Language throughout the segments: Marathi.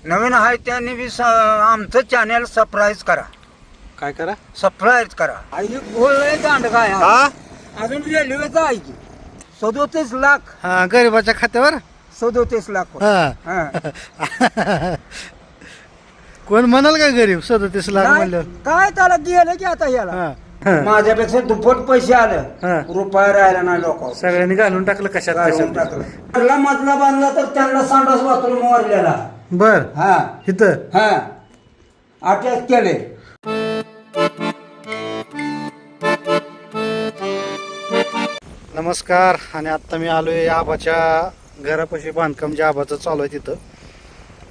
नवीन आहे त्यांनी बी आमचं चॅनल सबस्क्राईब करा. काय करा? सबस्क्राईब करा. आई बोलले दांड काय हा अजून रेल्वेचं आहे की 37 लाख. हा गरीबाच्या खात्यावर 37 लाख. हा हा. कोण म्हणाल का गरीब 37 लाख नाही, म्हणलं? काय त्याला गेलं की आता याला हा. माझ्यापेक्षा दुप्पट पैसे आलं. हा. रुपया राहिला नाही लोक सगळ्यांनी घालून टाकलं कशात कशात. टाकला मधला बांधला तर त्यांना संडास बाथरूम मारलेला. बर हा इथं हा अटॅक केले. नमस्कार. आणि आत्ता मी आलोय आबाच्या घरापाशी बांधकाम जे आबाचं चालू आहे तिथं.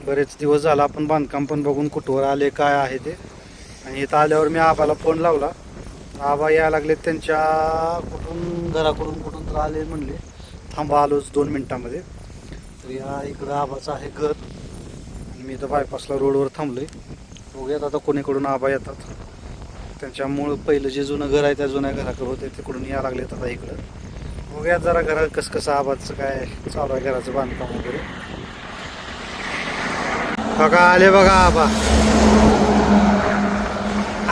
बरेच दिवस झाला आपण बांधकाम पण बघून कुठवर आले काय आहे ते. आणि इथं आल्यावर मी आबाला फोन लावला. आबा यायला लागले त्यांच्या कुठून घराकडून कुठून तर आले म्हणले थांबा आलोच 2 मिनिटांमध्ये. तर या इकडं आबाचं आहे घर आणि मी इथं बायपासला रोडवर थांबलोय. बघूयात आता कोणीकडून आबा येतात. त्यांच्यामुळं पहिलं जे जुनं घर आहे त्या जुन्या घराकडं होते तिकडून यायला लागलेत आता इकडं. बघूयात जरा घरात कसं आबाचं काय चालू आहे घराचं बांधकाम वगैरे. बघा आले बघा आबा.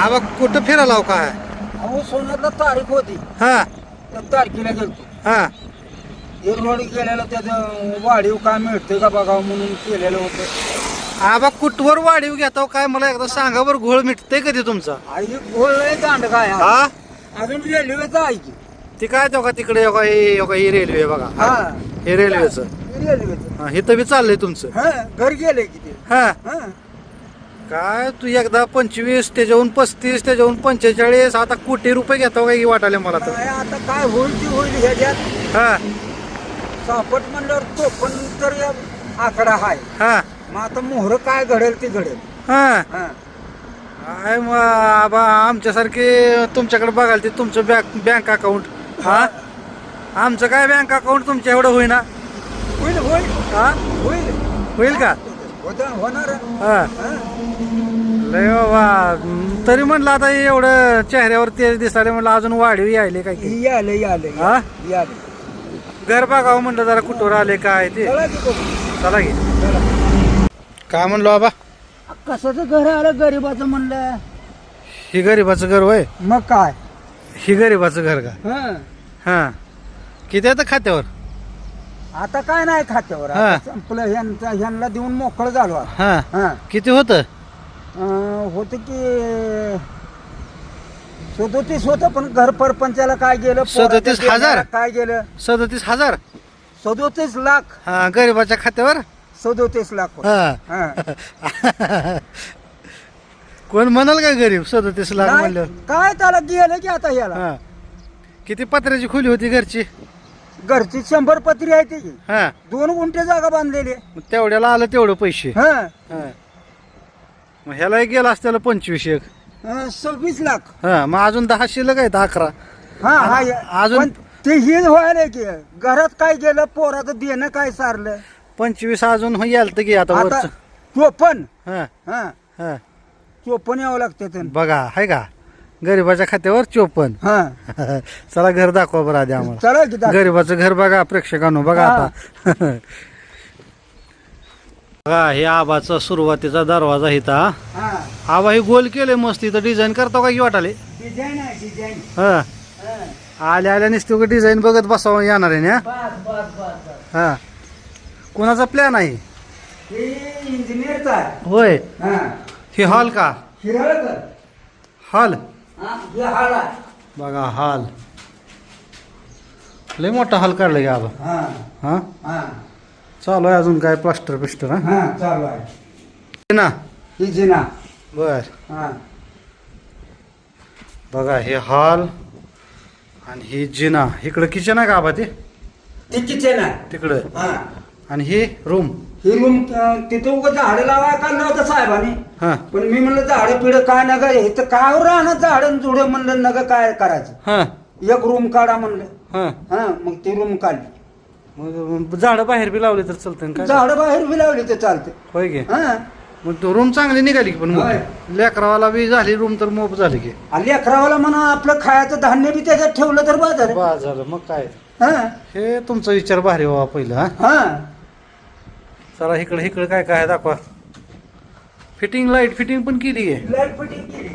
आबा कुठं फिरायला हो काय? अहो सोन्यातला तारीख होती हा त्या तारखेला गेलतो. हा एक रोड केलेलं त्याचं वाढीव काय मिळतंय का बघावं म्हणून केलेलं होतं. आबा कुठवर वाढीव घेता काय मला एकदा सांगा बरं. घोळ मिटतंय कधी तुमचा? आई बोलले दांड काय हा अजून रेल्वेचं आहे की. ती काय तो का तिकडे ही रेल्वे बघा. हा हे रेल्वेचं. रेल्वेचं. हा इथं बी चाललंय तुमचं. हा घर गेले की ते. हा हा काय तू एकदा 25 त्याच्याहून 35 त्याच्याहून 45 आता कोटी रुपये घेतो काय वाटाले मला तर. काय आता काय होईल ती होईल ह्याच्यात. हा सापट म्हणल्यावर तो पण तर या आकडा आहे. हा मग आता मोहर काय घडेल ते घडेल. हा हा काय मग आबा आमच्यासारखे तुमच्याकडे बघाल ते तुमचं बँक अकाउंट. हा आमचं काय बँक अकाउंट तुमच्या एवढं होईना. होईल होईल हा होईल होईल का? होणार. हा हा. लय बाबा. तरी म्हणलं आता एवढं चेहऱ्यावर तेज दिसाले म्हणलं अजून वाढीव यायले काय की. याले याले हा याले. घर बघावं म्हणलं जरा कुठवर आले काय ते. चला की बघू. चला की. चला. काय म्हणलो आबा? कशाचं घर आलं गरीबाचं म्हणलं. ही गरीबाचं घर होय? मग काय. ही गरीबाचं घर का? हा हा किती आता खात्यावर? आता काय नाही खात्यावर. हा. आता संपलं ह्यांना देऊन मोकळं झालो आता. हा हा किती होतं? होतं की 37 होतं पण घर परपंचाला काय गेलं. 37,000? काय गेलं 37,000? 37 लाख. हा गरीबाच्या खात्यावर. 37 लाख होतं. हा हा. कोण म्हणाल का गरीब 37 लाख नाही, म्हणलं? काय त्याला गेलं की आता ह्याला. हा किती पत्र्याची खोली होती घरची? घरची 100 पत्री आहे ती. हा 2 गुंठे जागा बांधलेली. मग तेवढ्याला आलं तेवढं पैसे. हा हा मग ह्याला गेला असत्याला 25 एक. 26 लाख. हा मग अजून 10 शिल्लक आहेत 11. हा हा अजून- पण ते हे व्हायला की घरात काय गेलं पोराचं देणं काय सारलं. 25 अजून याल तर की आता आता वरचं. 54. हा हा हा 54 यावं लागतं ते. बघा आहे का गरीबाच्या खात्यावर 54. हा चला घर दाखवा बरं आधी आम्हाला. चला की दाखव. गरीबाचं घर बघा प्रेक्षकांनो बघा हा. आता. बघा हे आबाचा सुरुवातीचा दरवाजा इथं. हा आबा हे गोल केले मस्त इथं डिझाईन करतो का की वाटाले. डिझाईन आहे डिझाईन. हा हा. आल्या आल्या नुसतं डिझाईन बघत बसावं येणार आहे ना. बस बस बस बस. हा कोणाचा प्लॅन आहे? हे इंजिनियरचा आहे. होय हा हे हॉल का? हिराळकर. हॉल हा हे हाड आहे. बघा हॉल लय मोठा हॉल काढला की आबा. हा हा हा चालू आहे अजून काय प्लास्टर पिस्टर. हा हा चालू आहे. ना ही जिना. बर हा बघा हे हॉल आणि ही जिना. इकडं किचन आहे का आबा ते? ते किचन आहे. तिकडं. हा आणि ही रूम. ही रूम तिथं उगं झाडं लावाय काढलं होतं साहेबांनी. हा पण मी म्हणलं झाडं पिढं काय नका इथं काय राहणं झाडं जुडं म्हणलं नका काय करायचं. हा एक रूम काढा म्हणलं. हा हा मग ती रूम काढली. मग झाडं बाहेर बी लावले तर चालतं काय? झाडं बाहेर बी लावली तर चालते. होय की. हा मग तो रूम चांगली निघाली की पण होय. लेकरावाला बी झाली रूम तर मोप झाली की. आणि अकरावाला म्हणा आपलं खायचं धान्य बी त्याच्यात ठेवलं तर बाजार. बस झालं मग काय. हा हे तुमचा विचार भारी व्हावा पहिलं. हा हा चला इकडे इकडे काय काय दाखवा. फिटिंग लाईट फिटिंग पण केली आहे. लाईट फिटिंग केली.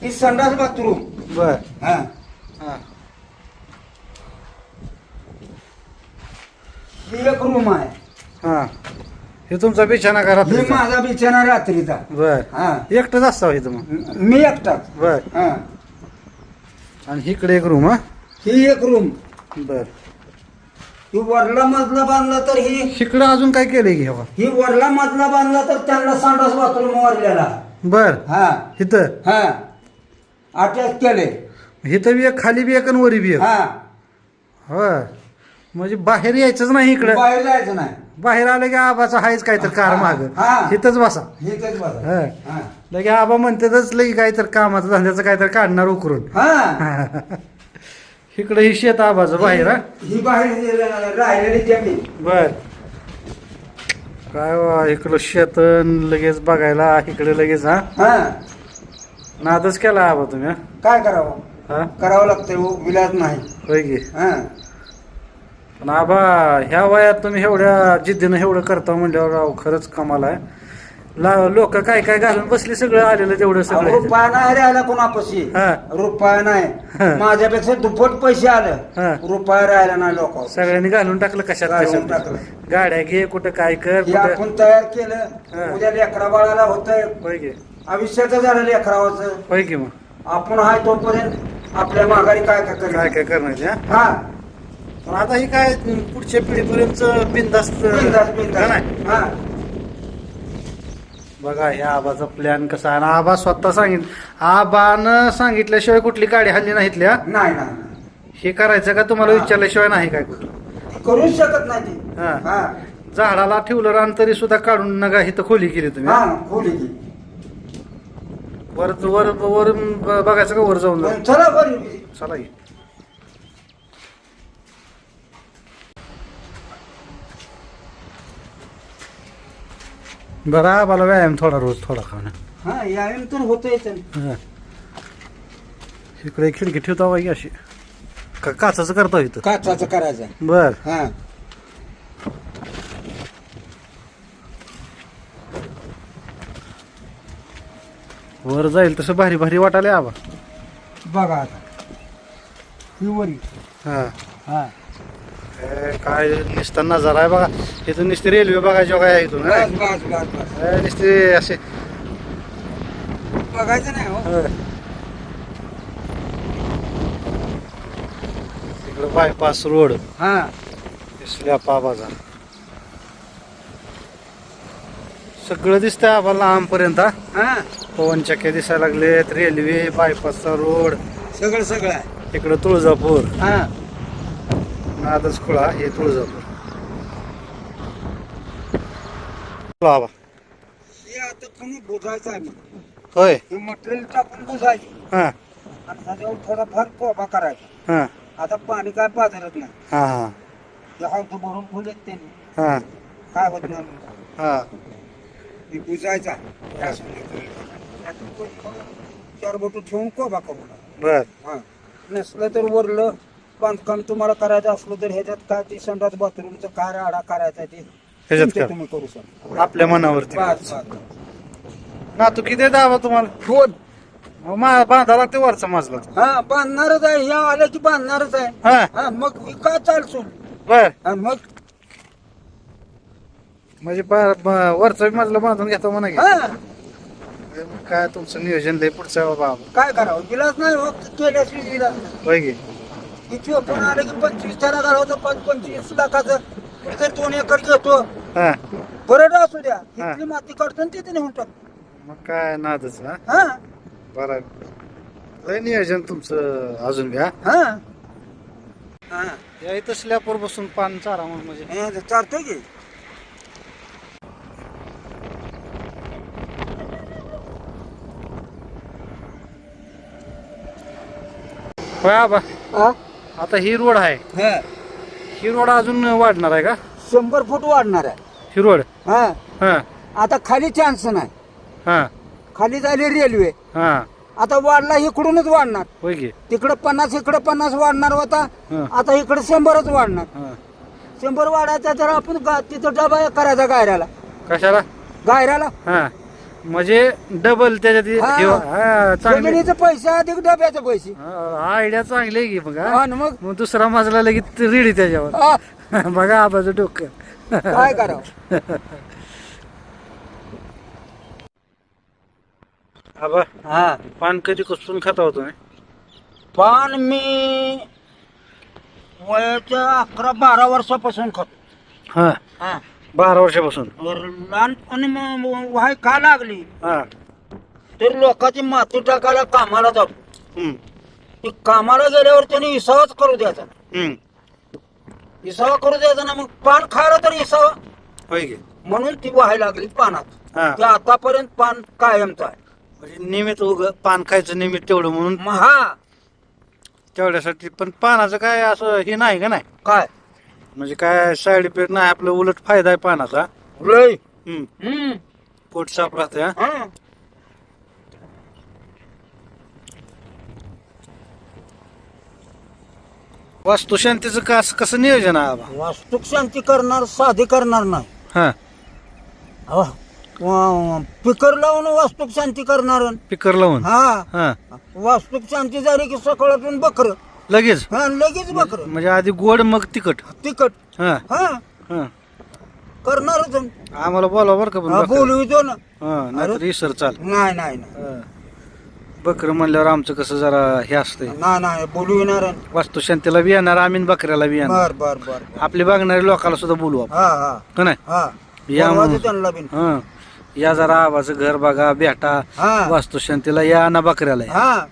ही संडास बाथरूम. बर. हा हा ही एक रूम आहे. हा हे तुमचा बिछाना का ही रात्रीचा? माझा बिछाना रात्रीचा. बर. हा एकटंच असता इथं मग? मी एकटाच. बर. हा आणि इकडे एक रूम. हा ही एक रूम. बर. ही वरला मजला बांधला तर ही इकडं अजून काय केलंय की हवा? ही वरला मजला बांधला तर त्यांना संडास बाथरूम वरलेला. बर. हा इथं हा अटॅच केले. इथं बी एक खाली बी एक आणि वरी बी एक. हा होय म्हणजे बाहेर यायचंच नाही इकडं. बाहेर जायचं नाही. बाहेर आलं की आबाचा हायच काय तर कार माग हा. इथंच बसा. हे तेच बघा. हा. हा लगे आबा म्हणतातच लगे काय तर कामाचं धंद्याचं काय तर काढणार उकरून. हा इकडं ही शेत आबाचं बाहेर. हा ही बाहेर राहिलेली जमीन. बर. काय वा इकडं शेत लगेच बघायला इकडे लगेच. हा हा नादच केला आबा तुम्ही. हा? काय करावं. हा करावं लागतं हो, विलाज नाही. होय की. हा पण आबा ह्या वयात तुम्ही एवढ्या जिद्दीनं एवढं करता म्हणल्यावर राव खरंच कमाल आहे. लोक काय काय घालून बसली सगळं आलेलं तेवढं सगळं. रुपया नाही राहिला कोणापाशी. हा. रुपया नाही. माझ्यापेक्षा दुप्पट पैसे हा. आलं. रुपया राहिला नाही लोक. सगळ्यांनी घालून टाकलं कशात घालून कशात. टाकलं. गाड्या घे कुठं काय कर हे कुठं. आपण तयार हा. केलं. उद्या लेकरा बाळाला होतंय. होय की. आयुष्याचं झालं लेकरावाचं. होय की मग आपण हाय तोपर्यंत आपल्या माघारी काय काय काय करायचं. काय करण्याचे. हा? हा पण आता ही काय पुढच्या पिढीपर्यंत बिंदास्त बिनधास्त, का बिनधास्त. नाही. हा बघा ह्या आबाचा प्लॅन कसा आहे. आणि आबा स्वतः आबानं सांगितल्याशिवाय कुठली गाडी हल्ली नाही इथल्या. नाही नाही हे करायचं का तुम्हाला विचारल्याशिवाय नाही काय कुठलं. करूच शकत नाही ती. हा. हा झाडाला ठेवलं रान तरी सुद्धा काढून नका इथं खोली केली तुम्ही. हा खोली ती. वर वर वर बघायचं का वर जाऊन. चला बरी. चला की. बरं आबाला व्यायाम थोडा रोज थोडा खाणं. हा यायम तर होतच. हा. इकडे खिडकी ठेवता बाई अशी का काचाचं करता इथं. काचाचं करायचं. बर. हा वर जाईल तसं भारी भारी वाटायला आबा. बघा आता ही वरी. हा हा काय नुसता नजारा आहे बघा. इथून नुसती रेल्वे बघायची काय इथून. बस बस बस बस. नुसते असे. बघायचं नाही हो. इकडं बायपास रोड. हा स्लॅपा बाजार सगळं दिसतंय आम्हाला लांबपर्यंत. हा हा पवन चक्क्या दिसायला लागलेत. रेल्वे बायपासचा रोड. सगळं सगळं आहे. इकडं तुळजापूर. हा नादच खुळा हे तुळजापूर. बाबा हे आता कोणी बुजायचं आहे. होय. हे मटेरियल टाकून बुजायचं हा आणि त्याच्यावर थोडाफार कोबा करायचा. हा आता पाणी काय पाजारत नाही. हा हा हे हौद भरून फुलेत त्यांनी हा काय होत नाही. हा हे बुजायचा. चार बोट ठेवून कोबा करू. बर. हा नसलं तर वरलं बांधकाम तुम्हाला करायचं असलं तर ह्याच्यात काय ते संडास बाथरूमचं काय राडा करायचा ते ह्याच्यात तुमचं का? तुम्ही करू शकता. आपल्या मनावरती. बस बस. ना तू किती दावा तुम्हाला. फोन. बांधा लागते वरचा मजला. हा बांधणारच आहे. ह्या आलं की बांधणारच आहे. हा हा मग हे काय चालसून. बर. आणि मग म्हणजे वरचा मजला बांधून घेतो म्हणा की. हा काय तुमचं नियोजन लय पुढचं बाबा. काय करावं. विलास नाही हो. केल्याशिवाय विलास नाही. होय की. इथे पण आलं की 25 घालवतो. 25 लाखाचं जर 2 एकर घेतो. हा बरं असू द्या. हा. इथली माती काढतो आणि तिथे नेऊन टाकतो. मग काय नादच. हा हा बरं लय नियोजन तुमचं अजून बी. हा हा हा या इथं स्लॅपवर बसून पान चारा म्हणून म्हणजे. हे चालतोय की. होय आबा. हा आता ही रोड आहे. हा ही रोड अजून वाढणार आहे का. 100 फूट वाढणार आहे. ही रोड. हा हा आता खाली चान्स नाही. हा खाली झाली रेल्वे. हा आता वाढला इकडूनच वाढणार. होय की. तिकडं 50 इकडं 50 वाढणार होता. हा. आता इकडे 100च वाढणार. हा 100 वाढायचा तर आपण तिथं डबा करायचा गायराला. कशाला. गायराला हा म्हणजे डबल त्याच्यात हा. हा, चांगली जमिनीचे पैसे अधिक डब्याचे पैसे आयडिया चांगली आहे की मग हा? हा ना मग मग दुसरा मजला लगेच रेडी त्याच्यावर हा, बघा आबाचं डोकं काय करावं. आबा हा पान कधी कुसून खाता होतो पान मी वयाच्या 11-12 वर्षापासून खातो. हा हा 12 वर्षापासून लहानपणी वाय का लागली हा तर लोकांची माती टाकायला कामाला जातो. हम्म, ती कामाला गेल्यावर त्याने इसावाच करू द्यायचा. हम्म. इसावा करू द्यायचा ना, मग पान खायला तर इसावा, होय की म्हणून ती व्हायला लागली पानात. हा ते आतापर्यंत पान कायमचं आहे. म्हणजे निमित्त उग पान खायचं निमित्त तेवढं म्हणून मग हा तेवढ्यासाठी पण पानाचं काय असं हे नाही का नाही काय म्हणजे काय साईड इफेक्ट नाही आपलं उलट फायदा आहे पानाचा लय हम्म. हम्म, पोट साफ राहते हा हा. वास्तुशांतीचं कसं नियोजन आहे आबा वास्तुक शांती करणार साधी करणार नाही. हा पिकर लावून वास्तुक शांती करणार. पिकर लावून हा हा वास्तुक शांती झाली की सकाळातून बकर, लगेच हा लगेच बकर म्हणजे आधी गोड मग तिखट तिकट. हा हा हा करणारच. आम्हाला बोलावं बरं का पण बकरं. बोलवितो ना. हा नाहीतर इसर चाल नाही नाही नाही बकरं म्हणल्यावर आमचं कसं जरा हे असतंय नाही बोलविणार. वास्तुशांतीला बी येणार आम्ही आणि बकऱ्याला बी येणार बर बर बर आपले बघणारे लोकांना सुद्धा बोलू आपण हा हा का नाही हा या बोलवायचं मग. त्यांना बिन. हा या जरा आबाचं घर बघा भेटा हा वास्तुशांतीला या ना बकऱ्याला या. हा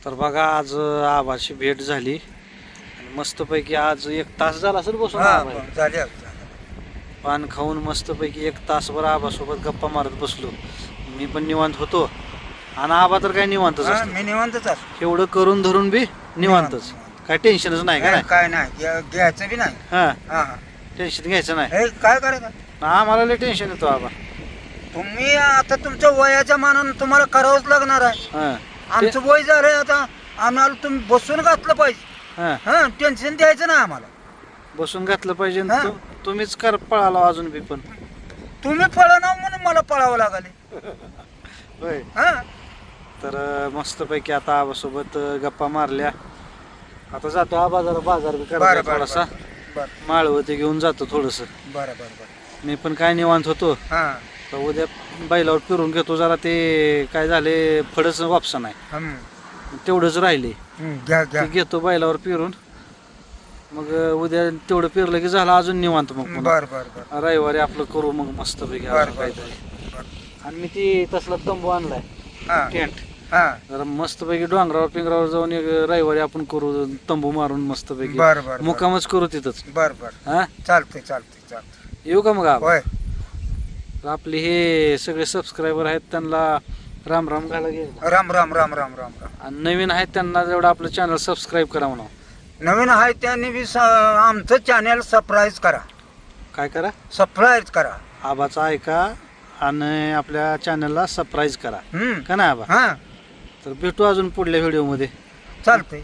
तर बघा आज आबाची भेट झाली आणि मस्तपैकी आज 1 तास झाला असेल बसून हा आबा. झाले. पान खाऊन मस्तपैकी 1 तासभर आबासोबत गप्पा मारत बसलो. मी पण निवांत होतो आणि आबा तर काय निवांतच हा, असतो मी निवांतच असतो. एवढं करून धरून बी निवांतच काय टेन्शनच नाही का नाही काय नाही घ्यायचं बी नाही. हा हा हा. टेन्शन घ्यायचं नाही हे काय करायचं. आम्हाला लय टेन्शन येतो आबा तुम्ही आता तुमच्या वयाच्या मानानं तुम्हाला करावंच लागणार आहे. हा आमचं वय झालंय आता, आम्हाला तुम्ही बसून घातलं पाहिजे. हा हा टेन्शन द्यायचं ना आम्हाला. बसून घातलं पाहिजे हा. तुम्हीच कर पळाला अजून बी पण तुम्ही पळा ना म्हणून मला पळावं लागले. होय हा तर मस्तपैकी आता आबासोबत गप्पा मारल्या. आता जातो आबा जरा बाजार बी बरं करायचा बरं थोडासा बरं माळव ते घेऊन जातो थोडस बरं बरं बरं. मी पण काय निवांत होतो हा तर उद्या बैलावर फिरून घेतो जरा ते काय झाले फडच वापसा नाही हम्म, तेवढंच राहिले घ्या घ्या. ते घेतो बैलावर फिरून मग उद्या तेवढं फिरलं की झालं अजून निवांत मग पुन्हा. बर बर बर रविवारी आपलं करू मग मस्तपैकी बर अजून बर काहीतरी बर. आणि मी ती तसला तंबू आणलाय हा टेंट हा जरा मस्तपैकी डोंगरावर पिंगरावर जाऊन एक रविवारी आपण करू तंबू मारून मस्तपैकी बर बर बर मुक्कामच करू तिथंच बर बर. हा चालतंय चालतंय चालतंय. येऊ का मग आपण होय तर आपले हे सगळे सबस्क्रायबर आहेत त्यांना राम राम घाला घे राम राम राम राम राम राम. आणि नवीन आहेत त्यांना जेवढं आपलं चॅनल सबस्क्राईब करा म्हणा नवीन आहे त्यांनी बी आमचं चॅनल सरप्राईज करा. काय करा सरप्राईज करा. आबाचा ऐका आणि आपल्या चॅनलला सबस्क्राईब करा हम्म का नाही आबा हा तर भेटू अजून पुढल्या व्हिडिओमध्ये चालतंय.